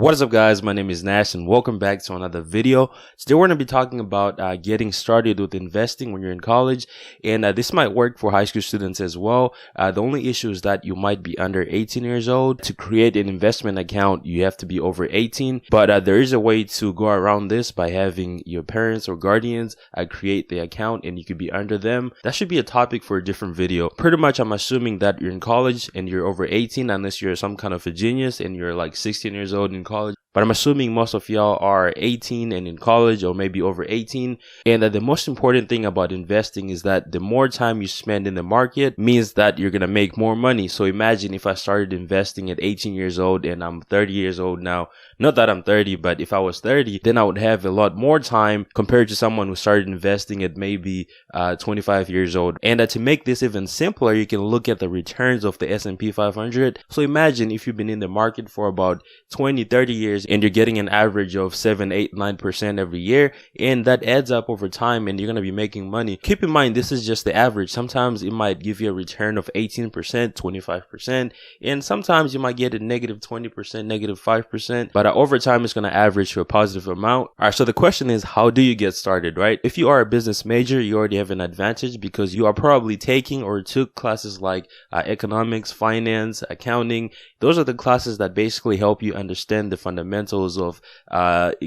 What is up, guys? My name is Nash and welcome back to another video. Today we're going to be talking about getting started with investing when you're in college, and this might work for high school students as well. The only issue is that you might be under 18 years old. To create an investment account, you have to be over 18, but there is a way to go around this by having your parents or guardians create the account and you could be under them. That should be a topic for a different video. Pretty much I'm assuming that you're in college and you're over 18 unless you're some kind of a genius and you're like 16 years old in college, but I'm assuming most of y'all are 18 and in college or maybe over 18. And the most important thing about investing is that the more time you spend in the market means that you're going to make more money. So imagine if I started investing at 18 years old and I'm 30 years old now. Not that I'm 30, but if I was 30, then I would have a lot more time compared to someone who started investing at maybe 25 years old. And to make this even simpler, you can look at the returns of the S&P 500. So imagine if you've been in the market for about 20-30 years and you're getting an average of 7, 8, 9% every year, and that adds up over time and you're going to be making money. Keep in mind, this is just the average. Sometimes it might give you a return of 18%, 25%, and sometimes you might get a negative 20%, negative 5%, but over time it's going to average to a positive amount. All right, so the question is, how do you get started, right? If you are a business major, you already have an advantage because you are probably taking or took classes like economics, finance, accounting. Those are the classes that basically help you understand the fundamentals of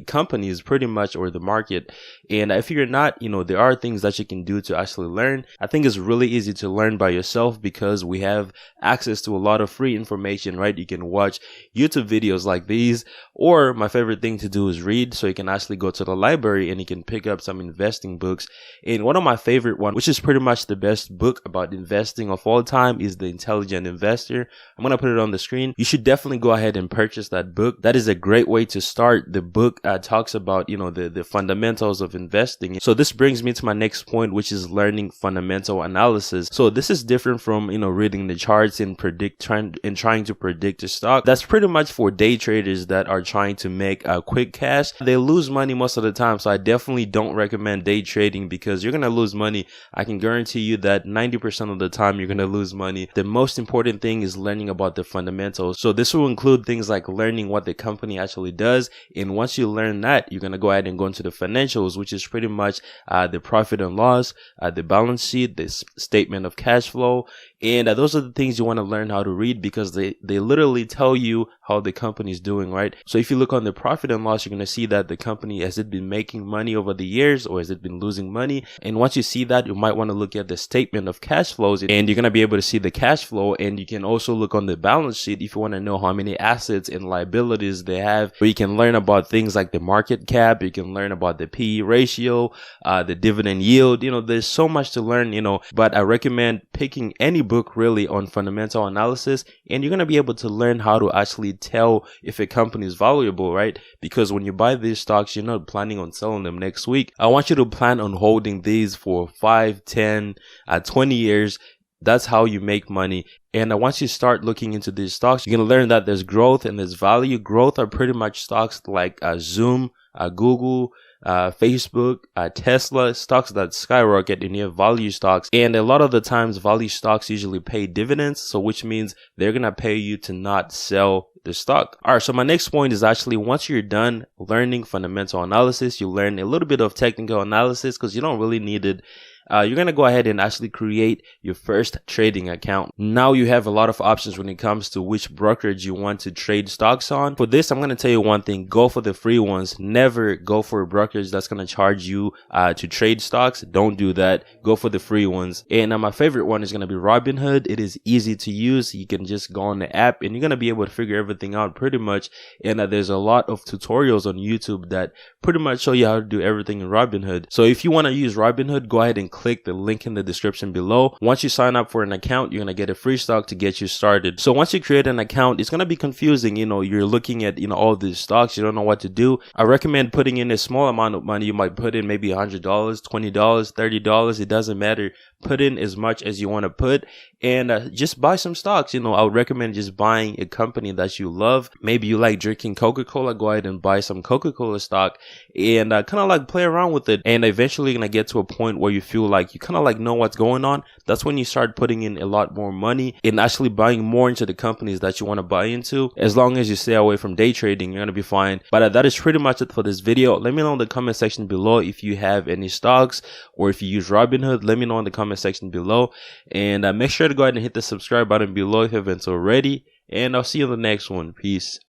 companies pretty much, or the market. And if you're not, there are things that you can do to actually learn. I think it's really easy to learn by yourself because we have access to a lot of free information, right? You can watch YouTube videos like these, or my favorite thing to do is read. So you can actually go to the library and you can pick up some investing books. And one of my favorite ones, which is pretty much the best book about investing of all time, is The Intelligent Investor. I'm going to put it on the screen. You should definitely go ahead and purchase that book. That is a great way to start. The book talks about, the fundamentals of investing. So this brings me to my next point, which is learning fundamental analysis. So this is different from, reading the charts and trying to predict a stock. That's pretty much for day traders that are trying to make quick cash. They lose money most of the time. So I definitely don't recommend day trading because you're going to lose money. I can guarantee you that 90% of the time you're going to lose money. The most important thing is learning about the fundamentals. So this will include things like learning what the company actually does. And once you learn that, you're going to go ahead and go into the financials, which is pretty much the profit and loss, the balance sheet, the statement of cash flow. And those are the things you want to learn how to read because they literally tell you how the company is doing, right? So if you look on the profit and loss, you're going to see that the company, has it been making money over the years or has it been losing money? And once you see that, you might want to look at the statement of cash flows and you're going to be able to see the cash flow. And you can also look on the balance sheet if you want to know how many assets and liabilities they have. Or you can learn about things like the market cap. You can learn about the PE ratio, the dividend yield. There's so much to learn, but I recommend picking any book really on fundamental analysis, and you're going to be able to learn how to actually tell if a company is valuable, right? Because when you buy these stocks, you're not planning on selling them next week. I want you to plan on holding these for 5, 10, 20 years. That's how you make money. And once you start looking into these stocks, you're going to learn that there's growth and there's value. Growth are pretty much stocks like Zoom, Google, Facebook, Tesla, stocks that skyrocket, and you have value stocks. And a lot of the times value stocks usually pay dividends, so which means they're going to pay you to not sell the stock. All right, so my next point is actually once you're done learning fundamental analysis, you learn a little bit of technical analysis because you don't really need it. You're going to go ahead and actually create your first trading account. Now you have a lot of options when it comes to which brokerage you want to trade stocks on. For this, I'm going to tell you one thing. Go for the free ones. Never go for a brokerage that's going to charge you to trade stocks. Don't do that. Go for the free ones. And my favorite one is going to be Robinhood. It is easy to use. You can just go on the app and you're going to be able to figure everything out pretty much. And there's a lot of tutorials on YouTube that pretty much show you how to do everything in Robinhood. So if you want to use Robinhood, go ahead and click the link in the description below. Once you sign up for an account, you're going to get a free stock to get you started. So once you create an account, it's going to be confusing. You're looking at, all these stocks. You don't know what to do. I recommend putting in a small amount of money. You might put in maybe $100, $20, $30. It doesn't matter. Put in as much as you want to put and just buy some stocks. I would recommend just buying a company that you love. Maybe you like drinking Coca-Cola. Go ahead and buy some Coca-Cola stock and kind of like play around with it. And eventually you're going to get to a point where you feel feel like you kind of like know what's going on, that's when you start putting in a lot more money and actually buying more into the companies that you want to buy into. As long as you stay away from day trading, you're going to be fine. But that is pretty much it for this video. Let me know in the comment section below if you have any stocks or if you use Robinhood. Let me know in the comment section below, and make sure to go ahead and hit the subscribe button below if you haven't already, and I'll see you in the next one. Peace.